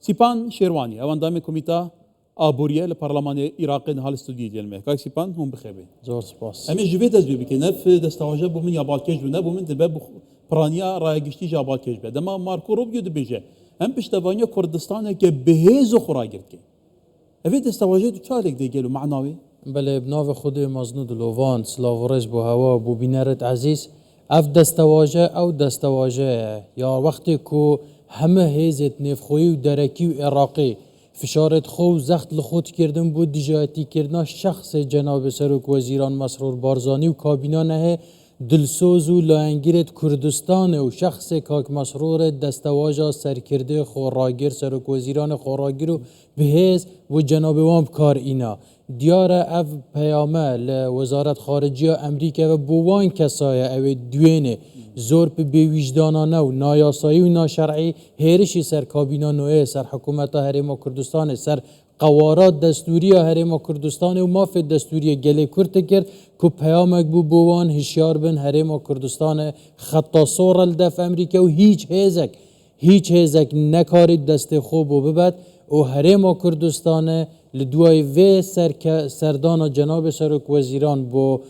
سیپان شیروانی اوان دام کمیته آبوریه لپارلمان عراق نهال استودیو دیلمه که سیپان هم بخیبه زور سپاس اما جوید از بی نف دستاوجه بومن یا بالکش بونه بومن دبه پرانیا رایگشتی جا بالکش بده ما مارکو روبیو دبیجه هم پشتوانیا کردستانه که بهز و خورا گرد که اوی دستاوجه دو چالک دیگلو معناوی بله بناو خود مزنود لووان سلاورش بو هوا بو بینرت عزیز اف دستواجه او دستواجه یا وقتی کو همه هیزت نفخوی و درکی و عراقی فشارت خو زخت لخوت کردن بود دیجاتی کردن شخص جناب سروک وزیران مسرور بارزانی و کابینا نه دلسوز و لاینگیرت کردستان و شخص کاک مسرور دستواجه سرکرده خوراگیر سروک وزیران خوراگیر و بهز و جناب وام کار اینا دیار اف پیامه لوزارت خارجیه امریکا و بوان کسای او دوینه زور به بیویجدانانه و نایاسایی و ناشرعی هیرشی سر کابینا نوعه سر حکومت هرم کردستان سر قوارات دستوری هرم کردستان و مافی دستوری گلی کرد کرد که پیامک بو بوان هشیار بن هرم کردستان خطا صور الدف امریکا و هیچ هیزک نکارید دست خوب و ببد و هرم کردستان لدوای و سردان جناب سروک وزیران بو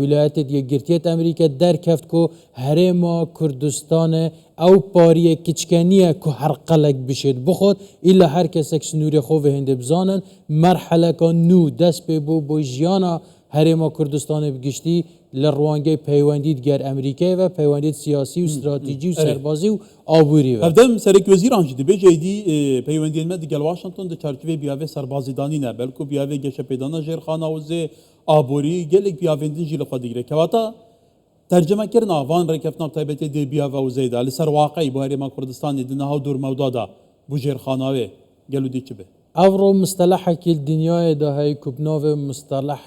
ولایت یکگرتیت امریکا در کفت کو هرم کردستان او پاری کچکنیه که هر قلق بشید بخود الا هر کسک سنوری خوب هند بزانن مرحله کن نو دست بو جیانا هرم کردستان بگشتی لروانگه پیوندید گر امریکا و پیوندید سیاسی و استراتژی و سربازی و آبوری و افدم سرک وزیران جدی به جدی پیوندید مد گل واشنطن ده چارچوبه بیاوه سربازیدانی نه بلکه بیاوه گشه پیدانا جرخانه و زه آبوری گلک بیاوندین جیل خود دیگره که واتا ترجمه کردن وان رکفتنا تایبتی دی بیاوه و زیده لسر واقعی با هرم کردستان دنها دور موضوعه بو جرخانه گلو دی چه به افرو مصطلح که دنیای ده های کبناو مصطلح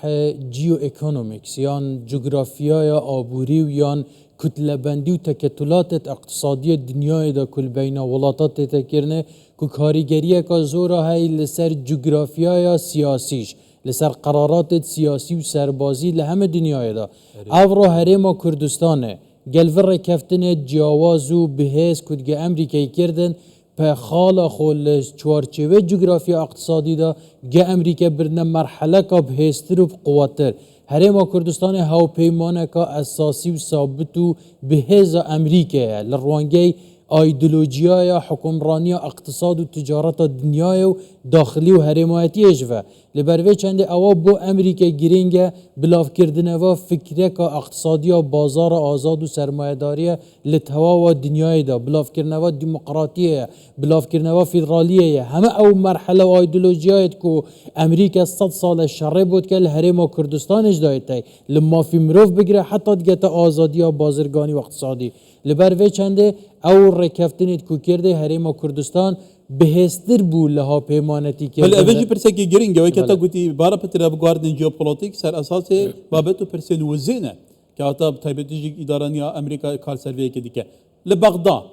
جیو اکونومیکس یان جغرافیا یا آبوری و یان کتله بندی و تکتلات اقتصادی دنیای ده کل بین ولاتات تکرنه که کاریگریه که زورا های لسر جغرافیا یا سیاسیش لسر قرارات سیاسی و سربازی لهم دنیای ده افرو هرم کردستانه گلور کفتن جواز و بهز کدگه امریکایی کردن به خاله خول چوارچوه جغرافیا اقتصادی دا گه امریکا برنه مرحله که بهستر و قواتر هرم کردستان هاو پیمانه که اساسی و ثابت و بهز امریکا لروانگه ایدئولوژیا یا حکمرانی اقتصاد و تجارت دنیای و داخلی و هرمایتی اجوا لبروی چند اوا بو امریکا گرینگه بلاف کردن و فکره که اقتصادی و بازار آزاد و سرمایه‌داری لتوا و دنیای دا بلاف کردن و دموکراتیه بلاف کردن و فدرالیه همه او مرحله و ایدئولوژیات که امریکا 100 سال شر بود که هرم کردستانش دایته لما فی مروف بگیره حتی دیگه آزادی و بازرگانی و اقتصادی لبروی چند او رکفتنیت کو کرده هرم کردستان بهستر بو لها پیمانتی که بله اوجی پرسه که گرینگه و که تا گویی بارا پتر بگاردن ژئوپلیتیک سر اساس بابتو پرسه نوزینه که آتا تایبتیجی ادارانی امریکا کار سروی که دیگه لبغداد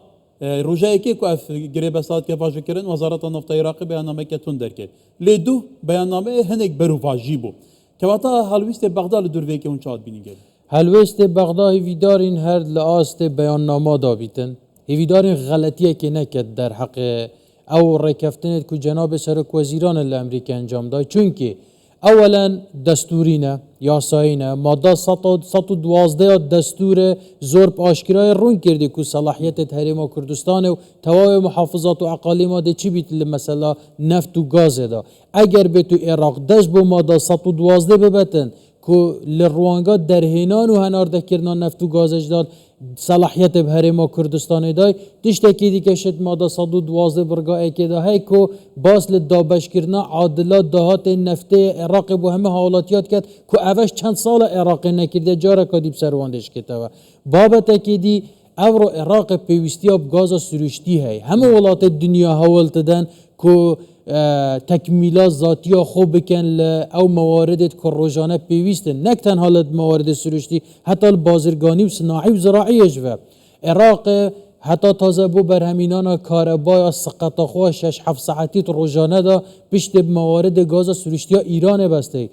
روجایی که کو اف گریب ساعت که واجب کردن وزارت نفت عراق بیاننامه که تون درکرد لیدو بیاننامه هنگ برو واجبو که آتا حالویست بغداد دروی که اون چاد بینیگه حلوست بغداد هیویدارین هر لعاست بیاننامه دابیتن هیویدارین غلطیه که نکد در حق او رکفتنید که جناب سروک وزیران الامریکا انجام داد چونکه اولا دستورینه یاسایینه ماده 112 دستور زورب آشکرای رون کرده که صلاحیت هرم کردستان و توای محافظات و اقالیم ده چی بیت مثلا نفت و گاز ده اگر به تو عراق دست با ماده 112 ببتن که لروانگا در هینان و هنارده کردن نفت و گازش داد صلاحیت به هرم کردستان دای تشتکی دیگه شد ماده 112 برگاه که ده های که باز لدابش کردن عادلات دهات نفت عراق با همه حالاتیات کرد که اوش چند سال عراق نکرده جاره کدیب سرواندش کته و بابت که دی او عراق پیوستی اب گاز سروشتی های همه ولات دنیا حوالت دن که تکمیلات ذاتی خوب بکن او مواردت که روزانه پیوستن نک تنها موارد سروشتی حتی بازرگانی و صناعی و زراعی اجوا عراق حتی تازه بو برهمینان کاربای سقط خواه 6-7 ساعتی روزانه دا پشت موارد گاز سروشتی ایران بسته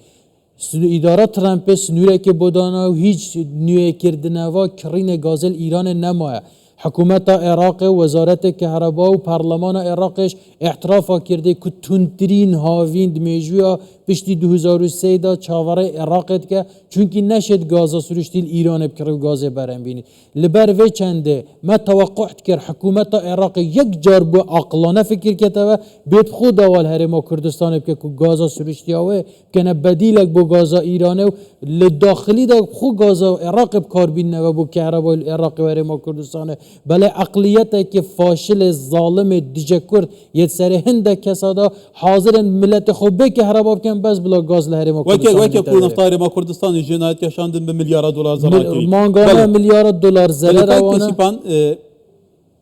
اداره ترامپ سنوره که بودانا و هیچ نیوه کردنه و کرین گازل ایران نمایه حکومت عراق وزارت کهربا و پارلمان عراقش اعتراف کرده که تندترین هاویند میجویا پشتی 2003 دا چاوره عراقت که چونکی نشد گازا سروشتیل ایران بکره و گاز برم بینی لبر وی چنده ما توقع کر حکومت عراق یک جار با عقلانه فکر کته و بیت خود اول هرما کردستان بکه که گازا سروشتی آوه کنه بدیلک با گازا ایرانه و لداخلی دا خود گازا عراق بکار بینه و با کهربا عراق و هرما کردستانه بله اقلیت که فاشل ظالم دیجه کرد یه سر هنده کسادا حاضرن ملت خوب به کهربا بکن بس بلا گاز لهرما کردستان وکی کو نفتار ما کردستان جنایت کشاندن به میلیارد دلار زمان کردی مانگانه میلیارد دلار ضرر روانه سیپان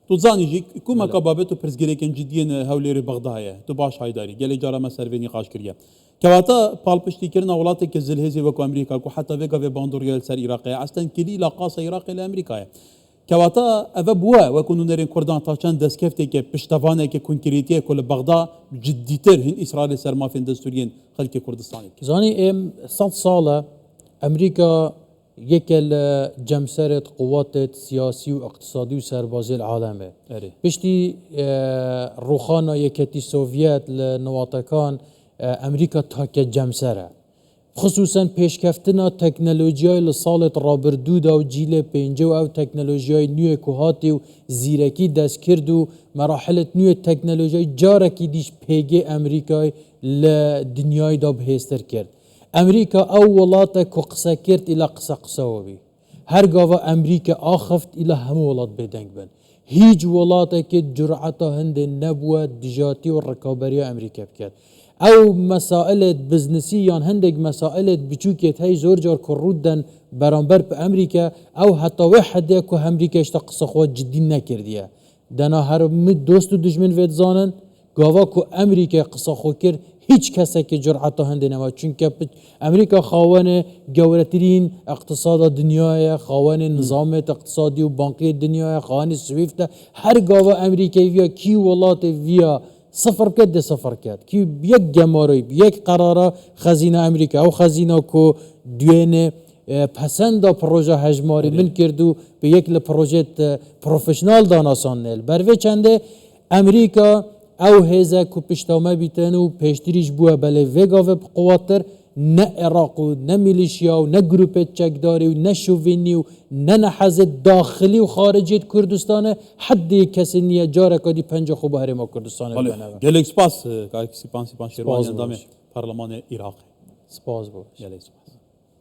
تو زانی جی کو مکابه تو پرزگری کن جدیان هولیر بغداد تو باش هایداری گلی جارا ما سروینی قاش کریه كواتا بالبشتي كرنا ولاتي كزلهزي وكو امريكا كو حتى فيغا في باندوريال سر عراقي اصلا كلي لا قاصه عراقي لامريكا كواتا اف بوا وكونو نرين كردان تاچان دسكفتي كي پشتوانه كي كونكريتيه كل بغداد جديتر هن اسرائيل سر ما في دستوريين خلق كردستان زاني ام 100 ساله امريكا يكل جمسرت قوات سياسي واقتصادي وسربازي العالم بشتي روخانا يكتي سوفيت لنواتكان امریکا تاک جمسره خصوصا پیشکفتنا تکنولوژیای لسالت رابردود و جیل پنجه و تکنولوژیای نیو کوهاتی و زیرکی دست کرد و مراحل نیو تکنولوژیای جارکی دیش پیگه امریکای لدنیای دا بهستر کرد امریکا او ولات که قصه کرد الى قصه و بی هر گاوا امریکا آخفت الى همه ولات بدنگ بند هیچ ولاته که جرعتا هند نبوه دجاتی و رکابری امریکا بکرد او مسائل بزنسی یا هندگ مسائل بچوکیت های زور جار کرودن برانبر به امریکا او حتی وحده که امریکا اشتا قصه خواه جدی نکردیه دنا هر دوست و دشمن وید زانن گاوا که امریکا قصه خواه کرد هیچ کسی که جرعتا هنده نما چونکه امریکا خواهان گورترین اقتصاد دنیای خواهان نظامت اقتصادی و بانکی دنیای خواهان سویفت هر گاوا امریکایی ویا کی ولات ویا صفر کرد صفر کرد کی یک گماری یک قراره خزینه امریکا او خزینه کو دوینه پسند پروژه هجماری من کردو به یک پروژه پروفشنال داناسان نیل بروی چنده امریکا او هزا کو پشتامه بیتن و پیشتریش بوه بله وگا و قواتر نه عراق و نه میلیشیا و نه گروپ چکداری و نه شوینی و نه نحز داخلی و خارجی کردستان حدی کسی نیه جاره کدی پنج خوب هرما کردستان بنابه گلک سپاس که سپان شیروانی اندام پارلمان عراق سپاس باش گلک سپاس